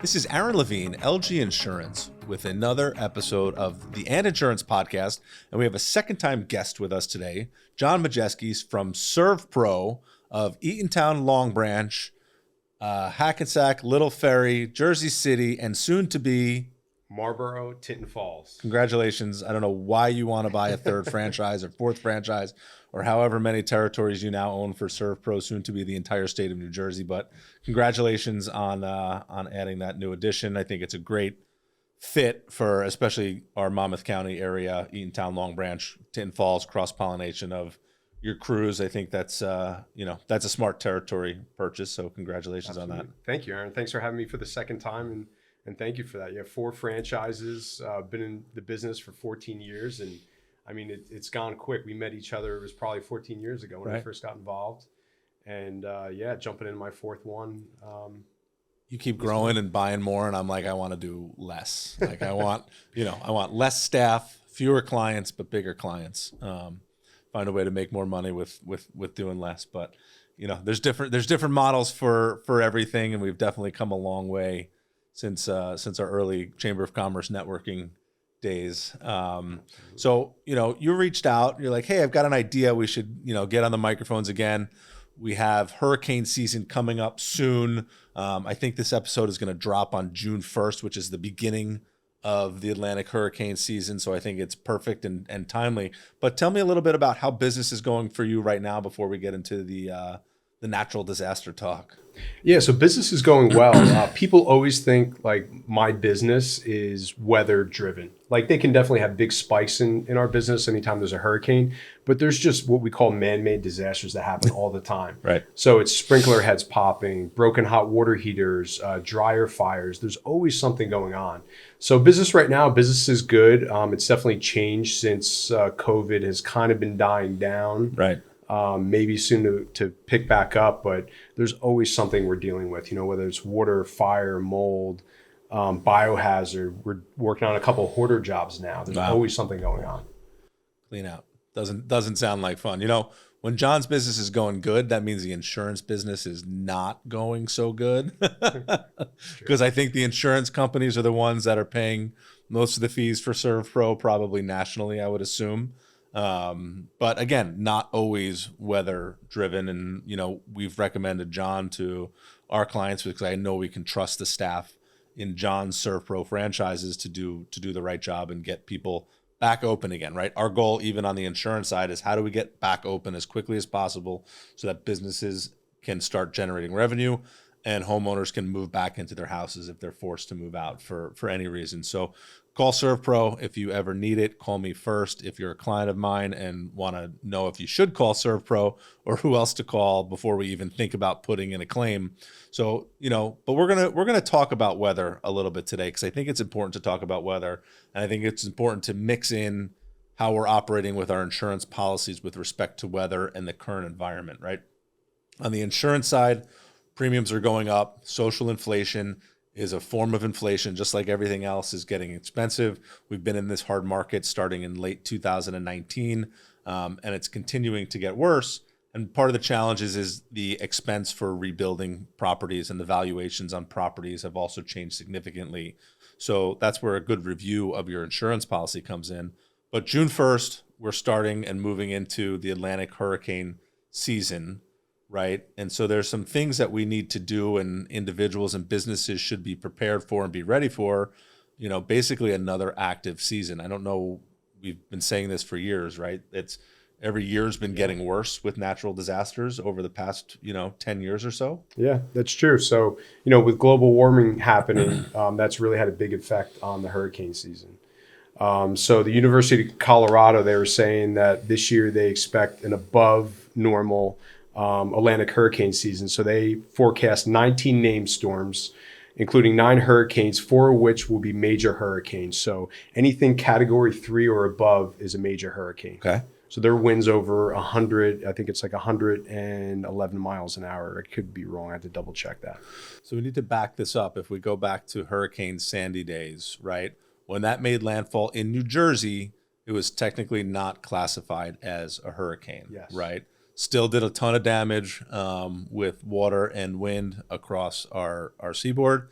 This is Aaron Levine, LG Insurance, with another episode of the And Insurance Podcast. And we have a second-time guest with us today, John Majeski from SERVPRO of Eatontown, Long Branch, Hackensack, Little Ferry, Jersey City, and soon to be Marlboro, Tinton Falls. Congratulations. I don't know why you want to buy a third franchise or fourth franchise or however many territories you now own for SERVPRO, soon to be the entire state of New Jersey. But congratulations on adding that new addition. I think it's a great fit for especially our Monmouth County area, Eatontown, Long Branch, Tinton Falls, cross-pollination of your crews. I think that's that's a smart territory purchase. So congratulations on that. Thank you, Aaron. Thanks for having me for the second time, and thank you for that. You have 4 franchises, been in the business for 14 years, and I mean it's gone quick. We met each other, it was probably 14 years ago when I first got involved, and jumping into my 4th one. You keep growing and buying more, and I'm like, I want to do less. Like I want less staff, fewer clients, but bigger clients. Find a way to make more money with doing less. But there's different models for everything, and we've definitely come a long way since our early Chamber of Commerce networking days. So you reached out. You're like, hey, I've got an idea. We should get on the microphones again. We have hurricane season coming up soon. I think this episode is going to drop on June 1st, which is the beginning of the Atlantic hurricane season. So I think it's perfect and timely. But tell me a little bit about how business is going for you right now before we get into the natural disaster talk. Yeah, so business is going well. People always think like my business is weather driven. Like they can definitely have big spikes in our business anytime there's a hurricane, but there's just what we call man-made disasters that happen all the time. Right. So it's sprinkler heads popping, broken hot water heaters, dryer fires. There's always something going on. So business right now, business is good. It's definitely changed since COVID has kind of been dying down. Right. Maybe soon to pick back up, but there's always something we're dealing with, whether it's water, fire, mold, biohazard. We're working on a couple of hoarder jobs now. There's always something going on. Clean out. Doesn't sound like fun. When John's business is going good, that means the insurance business is not going so good. Because I think the insurance companies are the ones that are paying most of the fees for SERVPRO, probably nationally, I would assume. But again, not always weather driven. And, we've recommended John to our clients because I know we can trust the staff in John's SERVPRO franchises to do the right job and get people back open again, right? Our goal, even on the insurance side, is how do we get back open as quickly as possible so that businesses can start generating revenue and homeowners can move back into their houses if they're forced to move out for any reason. So call SERVPRO if you ever need it. Call me first if you're a client of mine and want to know if you should call SERVPRO or who else to call before we even think about putting in a claim. So, but we're gonna talk about weather a little bit today because I think it's important to talk about weather, and I think it's important to mix in how we're operating with our insurance policies with respect to weather and the current environment, right? On the insurance side, premiums are going up. Social inflation is a form of inflation, just like everything else is getting expensive. We've been in this hard market starting in late 2019, and it's continuing to get worse. And part of the challenges is the expense for rebuilding properties, and the valuations on properties have also changed significantly. So that's where a good review of your insurance policy comes in. But June 1st, we're starting and moving into the Atlantic hurricane season, right? And so there's some things that we need to do and individuals and businesses should be prepared for and be ready for, basically another active season. I don't know, we've been saying this for years, right? It's every year's been getting worse with natural disasters over the past, 10 years or so. Yeah, that's true. So, with global warming happening, that's really had a big effect on the hurricane season. So the University of Colorado, they were saying that this year they expect an above normal Atlantic hurricane season. So they forecast 19 named storms, including 9 hurricanes, 4 of which will be major hurricanes. So anything category 3 or above is a major hurricane. Okay. So their winds over 100, I think it's like 111 miles an hour. I could be wrong. I have to double check that. So we need to back this up. If we go back to Hurricane Sandy days, right? When that made landfall in New Jersey, it was technically not classified as a hurricane, yes, right? Still did a ton of damage with water and wind across our seaboard.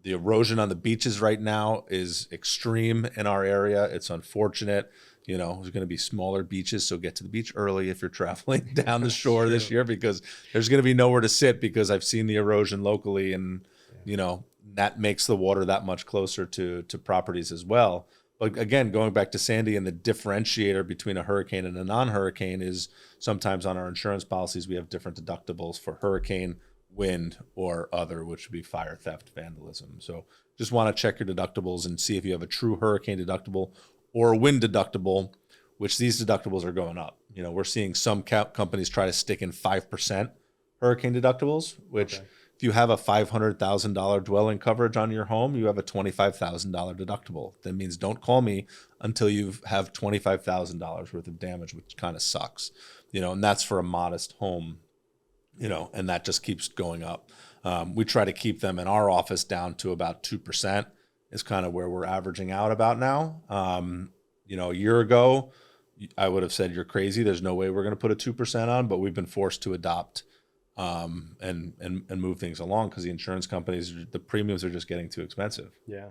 The erosion on the beaches right now is extreme in our area. It's unfortunate. You know, there's going to be smaller beaches, so get to the beach early if you're traveling down the shore this year, because there's going to be nowhere to sit, because I've seen the erosion locally, and you know, that makes the water that much closer to properties as well. But again, going back to Sandy, and the differentiator between a hurricane and a non-hurricane is sometimes on our insurance policies we have different deductibles for hurricane, wind, or other, which would be fire, theft, vandalism. So just want to check your deductibles and see if you have a true hurricane deductible or a wind deductible, which these deductibles are going up. You know, we're seeing some companies try to stick in 5% hurricane deductibles, which if you have a $500,000 dwelling coverage on your home, you have a $25,000 deductible. That means don't call me until you have $25,000 worth of damage, which kind of sucks. You know, and that's for a modest home, you know, and that just keeps going up. We try to keep them in our office down to about 2%. Is kind of where we're averaging out about now. You know, a year ago, I would have said you're crazy. There's no way we're going to put a 2% on, but we've been forced to adopt and move things along, because the insurance companies, the premiums are just getting too expensive. Yeah.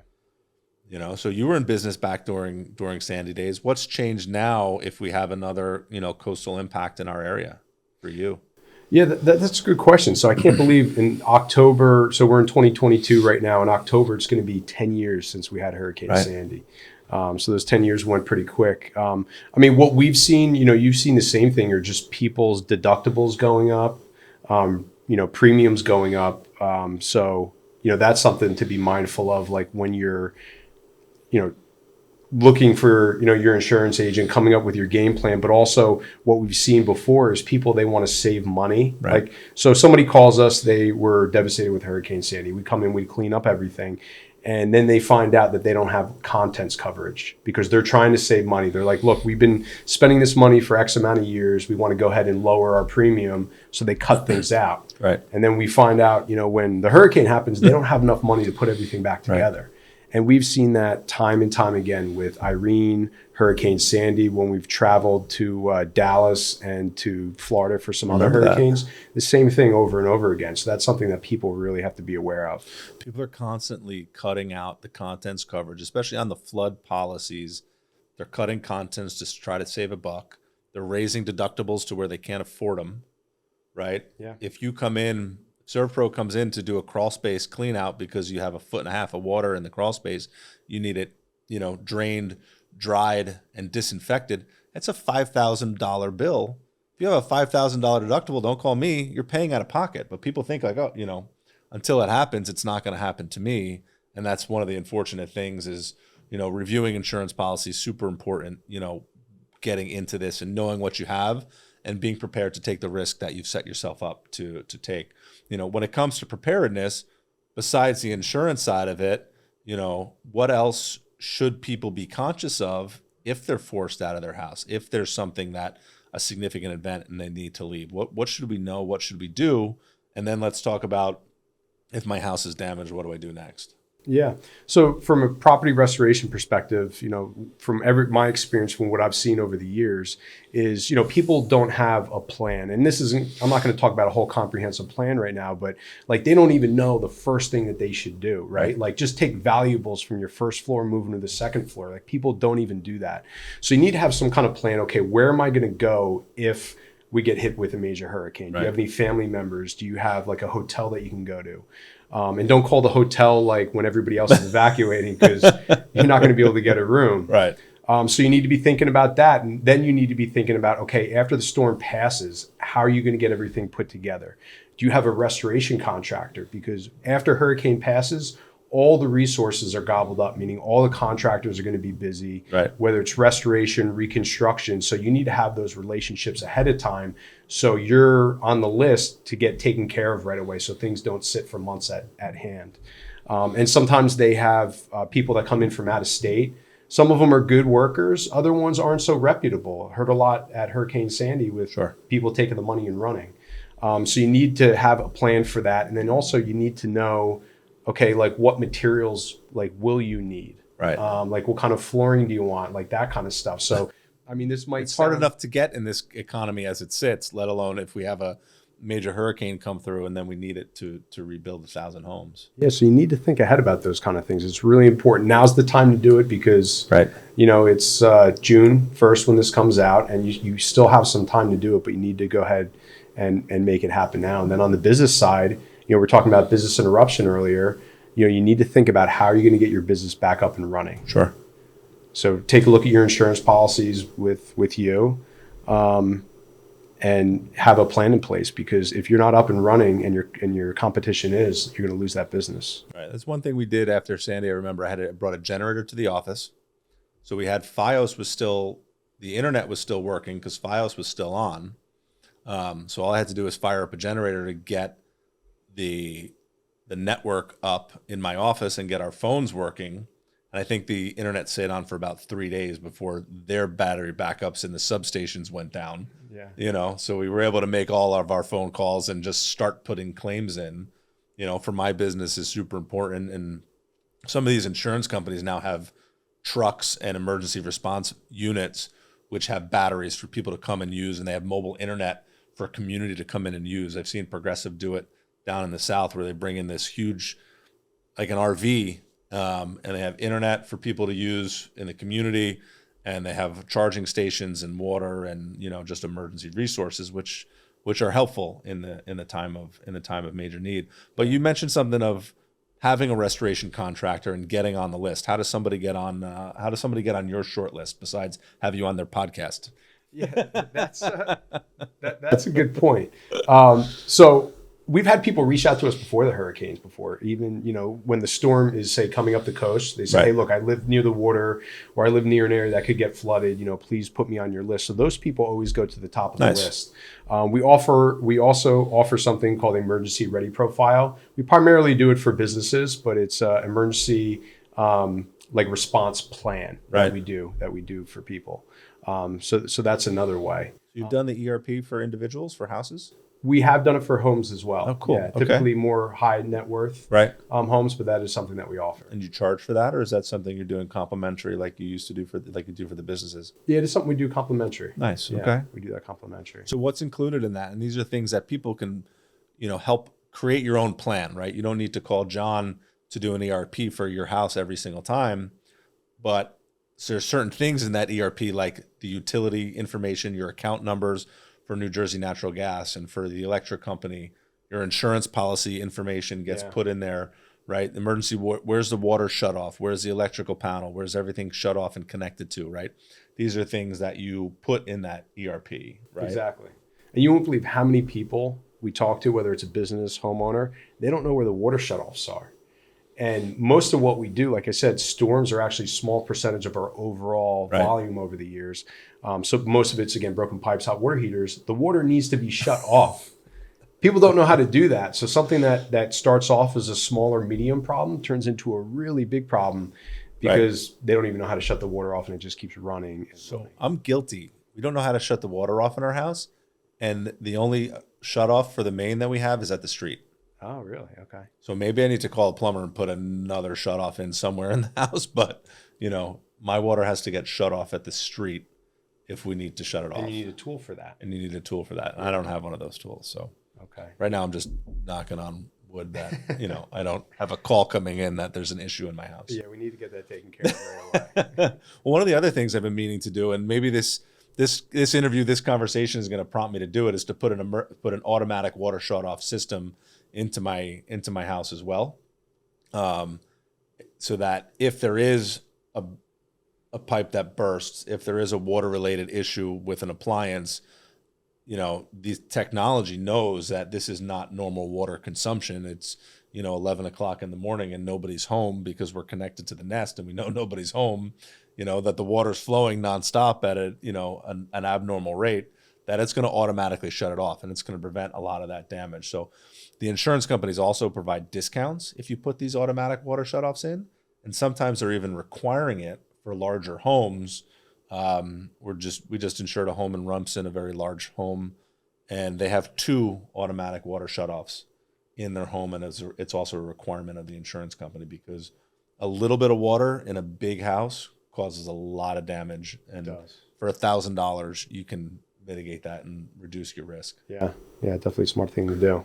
You know, so you were in business back during Sandy days. What's changed now if we have another, you know, coastal impact in our area for you? Yeah, that's a good question. So I can't believe in October, so we're in 2022 right now. In October, it's going to be 10 years since we had Hurricane Sandy. So those 10 years went pretty quick. I mean, what we've seen, you know, you've seen the same thing, or just people's deductibles going up, you know, premiums going up. So, you know, that's something to be mindful of, like when you're, you know, looking for, you know, your insurance agent, coming up with your game plan. But also what we've seen before is people, they want to save money. Right. Like, so somebody calls us, they were devastated with Hurricane Sandy. We come in, we clean up everything. And then they find out that they don't have contents coverage because they're trying to save money. They're like, look, we've been spending this money for X amount of years. We want to go ahead and lower our premium. So they cut things out. Right. And then we find out, you know, when the hurricane happens, they don't have enough money to put everything back together. Right. And we've seen that time and time again with Irene, Hurricane Sandy, when we've traveled to Dallas and to Florida for some other hurricanes. The same thing over and over again. So that's something that people really have to be aware of. People are constantly cutting out the contents coverage, especially on the flood policies. They're cutting contents to try to save a buck. They're raising deductibles to where they can't afford them, right? Yeah. If you come in, SERVPRO comes in to do a crawl space clean out because you have 1.5 feet of water in the crawl space, you need it, you know, drained, dried, and disinfected. That's a $5,000 bill. If you have a $5,000 deductible, don't call me. You're paying out of pocket. But people think like, oh, you know, until it happens, it's not going to happen to me. And that's one of the unfortunate things is, you know, reviewing insurance policies, super important, you know, getting into this and knowing what you have and being prepared to take the risk that you've set yourself up to take. You know, when it comes to preparedness, besides the insurance side of it, you know, what else should people be conscious of if they're forced out of their house, if there's something that a significant event and they need to leave? What should we know? What should we do? And then let's talk about, if my house is damaged, what do I do next? Yeah. So from a property restoration perspective, you know, from my experience, from what I've seen over the years is, you know, people don't have a plan. And this isn't, I'm not going to talk about a whole comprehensive plan right now, but like they don't even know the first thing that they should do, right? Like just take valuables from your first floor, move them to the second floor. Like people don't even do that. So you need to have some kind of plan. Okay, where am I going to go if we get hit with a major hurricane? Do you have any family members? Do you have like a hotel that you can go to? And don't call the hotel like when everybody else is evacuating, because you're not going to be able to get a room. Right. So you need to be thinking about that. And then you need to be thinking about, okay, after the storm passes, how are you going to get everything put together? Do you have a restoration contractor? Because after hurricane passes, all the resources are gobbled up, meaning all the contractors are going to be busy, whether it's restoration, reconstruction. So you need to have those relationships ahead of time so you're on the list to get taken care of right away, so things don't sit for months at hand. And sometimes they have people that come in from out of state. Some of them are good workers. Other ones aren't so reputable. Heard a lot at Hurricane Sandy with people taking the money and running. So you need to have a plan for that. And then also you need to know, okay, like what materials like will you need? Right. Like what kind of flooring do you want? Like that kind of stuff. So, I mean, this might it's hard enough to get in this economy as it sits, let alone if we have a major hurricane come through, and then we need it to rebuild 1,000 homes. Yeah, so you need to think ahead about those kind of things. It's really important. Now's the time to do it because, Right. it's June 1st when this comes out, and you still have some time to do it, but you need to go ahead and make it happen now. And then on the business side, we're talking about business interruption earlier. You need to think about how you're going to get your business back up and running. Sure. So take a look at your insurance policies with you. And have a plan in place, because if you're not up and running and your competition is, you're going to lose that business. Right. That's one thing we did after Sandy. I remember I brought a generator to the office. So we had the internet was still working because FiOS was still on. So all I had to do was fire up a generator to get the network up in my office and get our phones working. And I think the internet stayed on for about 3 days before their battery backups in the substations went down. Yeah. So we were able to make all of our phone calls and just start putting claims in. For my business is super important. And some of these insurance companies now have trucks and emergency response units which have batteries for people to come and use, and they have mobile internet for a community to come in and use. I've seen Progressive do it down in the South, where they bring in this huge, like an RV, and they have internet for people to use in the community, and they have charging stations and water and just emergency resources, which are helpful in the time of major need. But you mentioned something of having a restoration contractor and getting on the list. How does somebody get on? How does somebody get on your short list besides have you on their podcast? Yeah, that's a good point. So we've had people reach out to us before the hurricanes, even when the storm is, say, coming up the coast. They say, Right. Hey, look, I live near the water, or I live near an area that could get flooded. Please put me on your list. So those people always go to the top of the list. We also offer something called emergency ready profile. We primarily do it for businesses, but it's emergency like response plan Right. that we do for people. So that's another way. You've done the ERP for individuals, for houses? We have done it for homes as well. Oh, cool. Yeah, Okay. typically more high net worth homes, but that is something that we offer. And you charge for that, or is that something you're doing complimentary like you used to do for the businesses? Yeah, it is something we do complimentary. Nice. Yeah, Okay. we do that complimentary. So what's included in that? And these are things that people can, help create your own plan, right? You don't need to call John to do an ERP for your house every single time, but there's certain things in that ERP, like the utility information, your account numbers for New Jersey Natural Gas, and for the electric company, your insurance policy information gets put in there, right? Emergency, where's the water shut off? Where's the electrical panel? Where's everything shut off and connected to, right? These are things that you put in that ERP, right? Exactly. And you won't believe how many people we talk to, whether it's a business, homeowner, they don't know where the water shutoffs are. And most of what we do, like I said, storms are actually a small percentage of our overall volume over the years. So most of it's, again, broken pipes, hot water heaters. The water needs to be shut off. People don't know how to do that. So something that starts off as a small or medium problem turns into a really big problem because they don't even know how to shut the water off, and it just keeps running. So I'm guilty. We don't know how to shut the water off in our house. And the only shut off for the main that we have is at the street. Oh, really? Okay. So maybe I need to call a plumber and put another shut off in somewhere in the house. But, my water has to get shut off at the street if we need to shut it off. And you need a tool for that. And I don't have one of those tools. So right now I'm just knocking on wood that, I don't have a call coming in that there's an issue in my house. Yeah, we need to get that taken care of right away. Well, one of the other things I've been meaning to do, and maybe this interview, this conversation is going to prompt me to do it, is to put an automatic water shut off system into my house as well, so that if there is a pipe that bursts, if there is a water related issue with an appliance, the technology knows that this is not normal water consumption. It's 11 o'clock in the morning and nobody's home because we're connected to the Nest, and we know nobody's home. That the water's flowing nonstop at an abnormal rate, that it's going to automatically shut it off, and it's going to prevent a lot of that damage. So the insurance companies also provide discounts if you put these automatic water shutoffs in, and sometimes they're even requiring it for larger homes. We just insured a home in Rumson, a very large home, and they have 2 automatic water shutoffs in their home, and it's also a requirement of the insurance company because a little bit of water in a big house causes a lot of damage. And for $1,000, you can mitigate that and reduce your risk. Yeah, definitely a smart thing to do.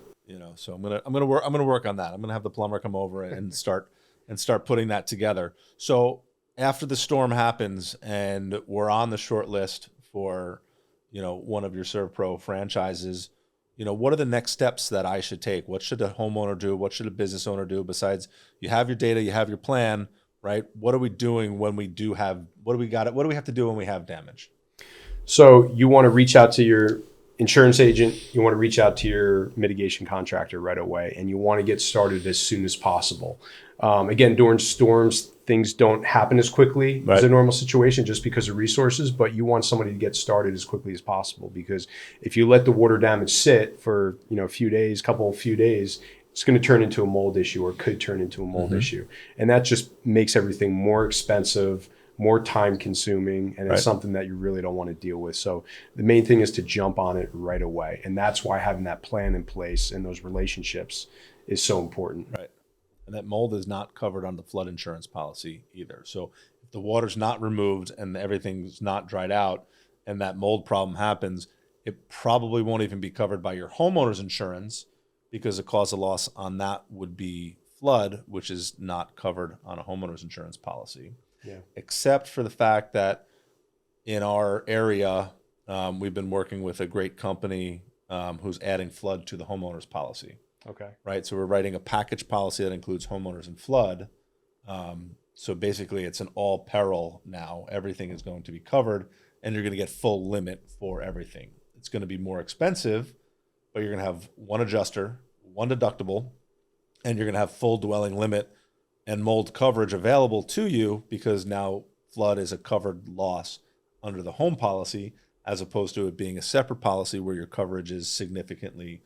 So I'm gonna work on that. I'm gonna have the plumber come over and start putting that together. So after the storm happens and we're on the short list for, one of your SERVPRO franchises, what are the next steps that I should take? What should a homeowner do? What should a business owner do? Besides, you have your data, you have your plan, right? What are we doing when we do have, what do we have to do when we have damage? So you want to reach out to your insurance agent, you want to reach out to your mitigation contractor right away, and you want to get started as soon as possible. Again, during storms, things don't happen as quickly as a normal situation just because of resources, but you want somebody to get started as quickly as possible, because if you let the water damage sit for a few days, it's going to turn into a mold issue, or could turn into a mold issue. And that just makes everything more expensive, more time consuming, and it's something that you really don't want to deal with. So the main thing is to jump on it right away. And that's why having that plan in place and those relationships is so important. Right. And that mold is not covered on the flood insurance policy either. So if the water's not removed and everything's not dried out and that mold problem happens, it probably won't even be covered by your homeowner's insurance, because the cause of loss on that would be flood, which is not covered on a homeowner's insurance policy. Yeah. Except for the fact that in our area, we've been working with a great company who's adding flood to the homeowner's policy. Okay. Right. So we're writing a package policy that includes homeowners and flood. So basically it's an all peril now. Everything is going to be covered and you're going to get full limit for everything. It's going to be more expensive, but you're going to have one adjuster, one deductible, and you're going to have full dwelling limit and mold coverage available to you, because now flood is a covered loss under the home policy, as opposed to it being a separate policy where your coverage is significantly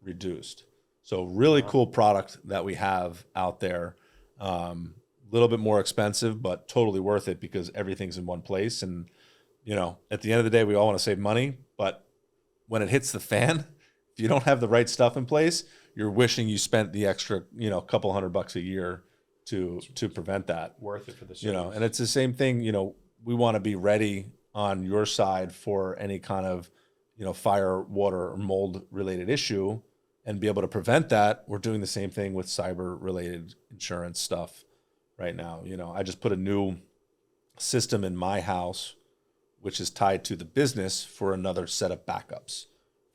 reduced. So really cool product that we have out there. Little bit more expensive, but totally worth it because everything's in one place. And, at the end of the day, we all want to save money, but when it hits the fan, if you don't have the right stuff in place, you're wishing you spent the extra, couple $100 a year to prevent that. Worth it for the service. And it's the same thing, we want to be ready on your side for any kind of, fire, water, or mold related issue and be able to prevent that. We're doing the same thing with cyber related insurance stuff right now. I just put a new system in my house, which is tied to the business for another set of backups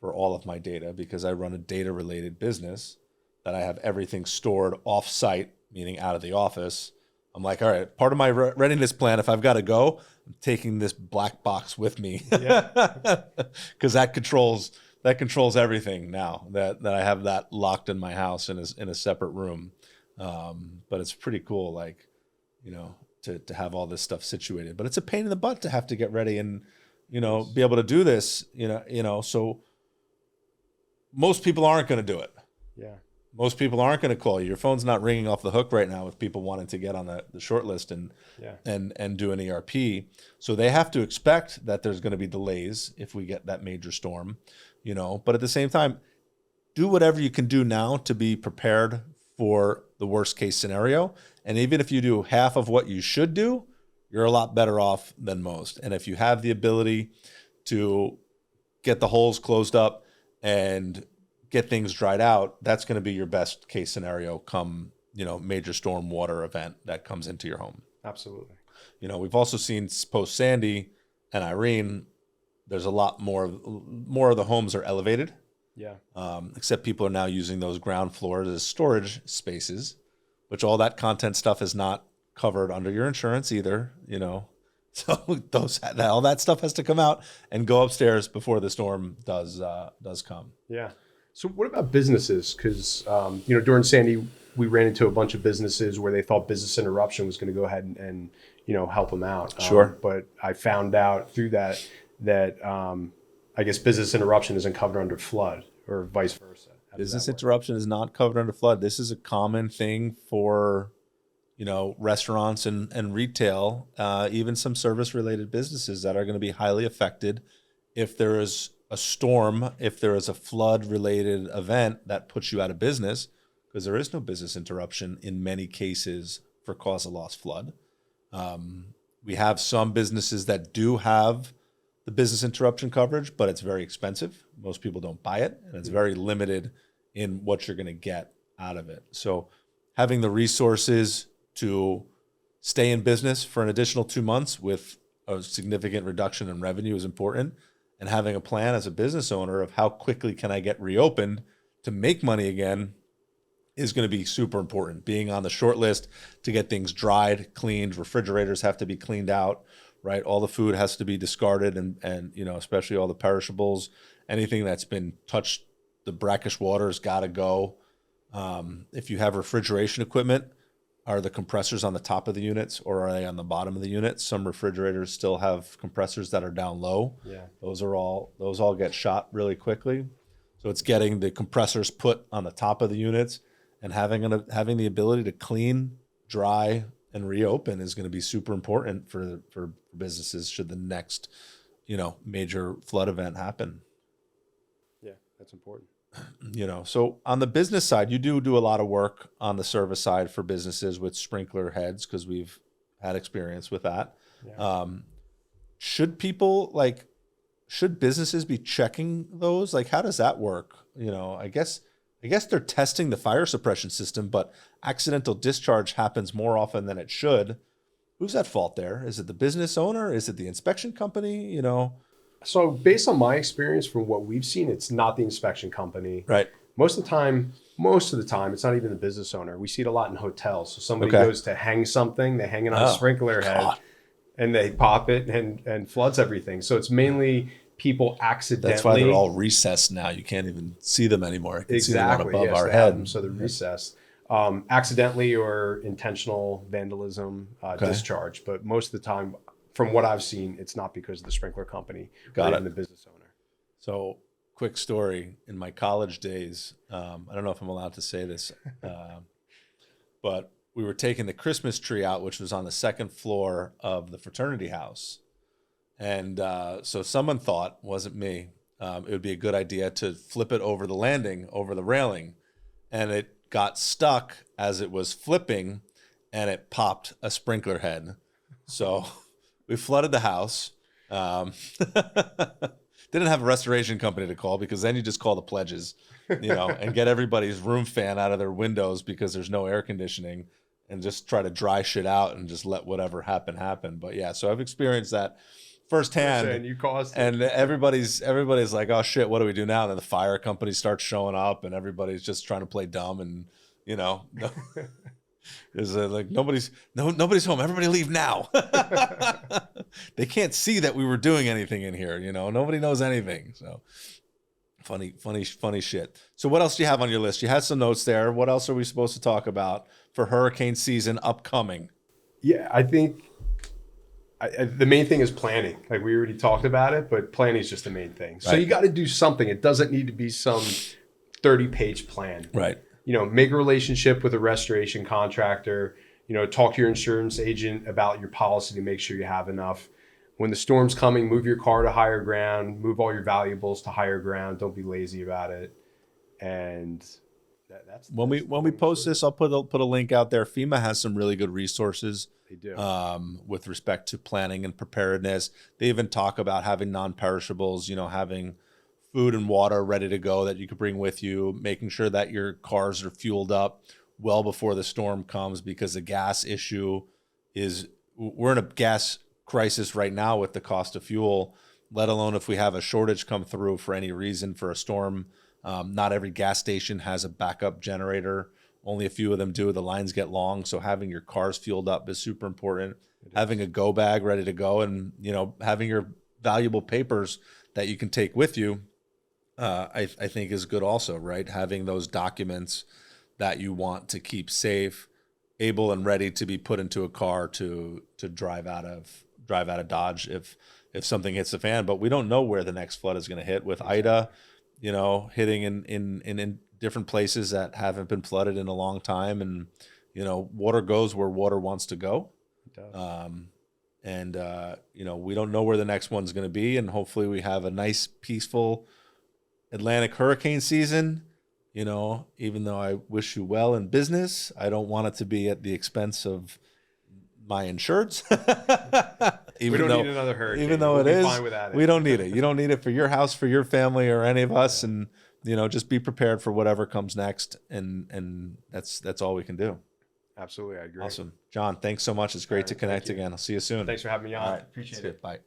for all of my data, because I run a data related business that I have everything stored off site, meaning out of the office. I'm like, all right, part of my readiness plan, if I've got to go, I'm taking this black box with me, because that controls everything now. That I have that locked in my house in a separate room. But it's pretty cool, to have all this stuff situated. But it's a pain in the butt to have to get ready and be able to do this. So most people aren't going to do it. Yeah. Most people aren't going to call you. Your phone's not ringing off the hook right now with people wanting to get on the short list and do an ERP. So they have to expect that there's going to be delays if we get that major storm, But at the same time, do whatever you can do now to be prepared for the worst case scenario. And even if you do half of what you should do, you're a lot better off than most. And if you have the ability to get the holes closed up and get things dried out, that's going to be your best case scenario come, major storm water event that comes into your home. Absolutely. We've also seen post Sandy and Irene, there's a lot more of the homes are elevated. Yeah. Except people are now using those ground floors as storage spaces, which all that content stuff is not covered under your insurance either, So all that stuff has to come out and go upstairs before the storm does come. Yeah. So what about businesses? Because, during Sandy, we ran into a bunch of businesses where they thought business interruption was going to go ahead and help them out. Sure. But I found out through that I guess business interruption isn't covered under flood, or vice versa. Business interruption is not covered under flood. This is a common thing for, restaurants and retail, even some service related businesses that are going to be highly affected if there is a storm, if there is a flood related event that puts you out of business, because there is no business interruption in many cases for cause of loss flood. We have some businesses that do have the the business interruption coverage, but it's very expensive. Most people don't buy it, and it's very limited in what you're going to get out of it. So having the resources to stay in business for an additional 2 months with a significant reduction in revenue is important. And having a plan as a business owner of how quickly can I get reopened to make money again is going to be super important. Being on the short list to get things dried, cleaned, refrigerators have to be cleaned out, right? All the food has to be discarded, and you know, especially all the perishables, anything that's been touched, the brackish water's got to go. If you have refrigeration equipment, are the compressors on the top of the units or are they on the bottom of the units? Some refrigerators still have compressors that are down low. Yeah. Those all get shot really quickly. So it's getting the compressors put on the top of the units, and having the ability to clean, dry, and reopen is going to be super important for businesses should the next, you know, major flood event happen. Yeah, that's important. You know, so on the business side, you do a lot of work on the service side for businesses with sprinkler heads because we've had experience with that. Yeah. Should businesses be checking those? Like, how does that work? You know, I guess they're testing the fire suppression system, but accidental discharge happens more often than it should. Who's at fault there? Is it the business owner? Is it the inspection company? You know? So based on my experience from what we've seen, it's not the inspection company. Right. Most of the time, it's not even the business owner. We see it a lot in hotels. So somebody Okay. goes to hang something, they hang it on a sprinkler head, God. and they pop it and floods everything. So it's mainly people accidentally. That's why they're all recessed now. You can't even see them anymore. You can see the one above our they have head. them, so they're recessed. Accidentally or intentional vandalism, discharge. But most of the time, from what I've seen, it's not because of the sprinkler company or even the business owner. So, quick story. In my college days, I don't know if I'm allowed to say this, but we were taking the Christmas tree out, which was on the second floor of the fraternity house. And so someone thought, wasn't me, it would be a good idea to flip it over the landing, over the railing. And it got stuck as it was flipping, and it popped a sprinkler head. So we flooded the house. Didn't have a restoration company to call because then you just call the pledges, you know, and get everybody's room fan out of their windows because there's no air conditioning, and just try to dry shit out and just let whatever happen. But yeah, so I've experienced that firsthand. And you caused it. And everybody's like, oh shit, what do we do now? And then the fire company starts showing up, and everybody's just trying to play dumb, and you know, is like nobody's home. Everybody leave now. They can't see that we were doing anything in here. You know, nobody knows anything. So funny shit. So what else do you have on your list? You had some notes there. What else are we supposed to talk about for hurricane season upcoming? Yeah, I think the main thing is planning. Like we already talked about it, but planning is just the main thing. So you got to do something. It doesn't need to be some 30-page plan. Right. You know, make a relationship with a restoration contractor. You know, talk to your insurance agent about your policy to make sure you have enough. When the storm's coming, move your car to higher ground. Move all your valuables to higher ground. Don't be lazy about it. And that's when we post this, I'll put a link out there. FEMA has some really good resources. They do. With respect to planning and preparedness. They even talk about having non-perishables, you know, having food and water ready to go that you could bring with you, making sure that your cars are fueled up well before the storm comes, because the gas issue we're in a gas crisis right now with the cost of fuel, let alone if we have a shortage come through for any reason for a storm. Not every gas station has a backup generator. Only a few of them do. The lines get long. So having your cars fueled up is super important. Having a go bag ready to go, and, you know, having your valuable papers that you can take with you, I think is good also, right? Having those documents that you want to keep safe, able and ready to be put into a car to drive out of Dodge if something hits the fan. But we don't know where the next flood is going to hit with Ida, you know, hitting in different places that haven't been flooded in a long time. And, you know, water goes where water wants to go. It does. You know, we don't know where the next one's going to be. And hopefully we have a nice, peaceful Atlantic hurricane season. You know, even though I wish you well in business, I don't want it to be at the expense of my insureds. We don't need another hurricane. Even though We'll it be is, fine without it. we don't need it. You don't need it for your house, for your family, or any of us. And just be prepared for whatever comes next. And that's all we can do. Absolutely, I agree. Awesome, John. Thanks so much. It's great to connect again. I'll see you soon. Thanks for having me on. All right, Appreciate see you. it. Bye.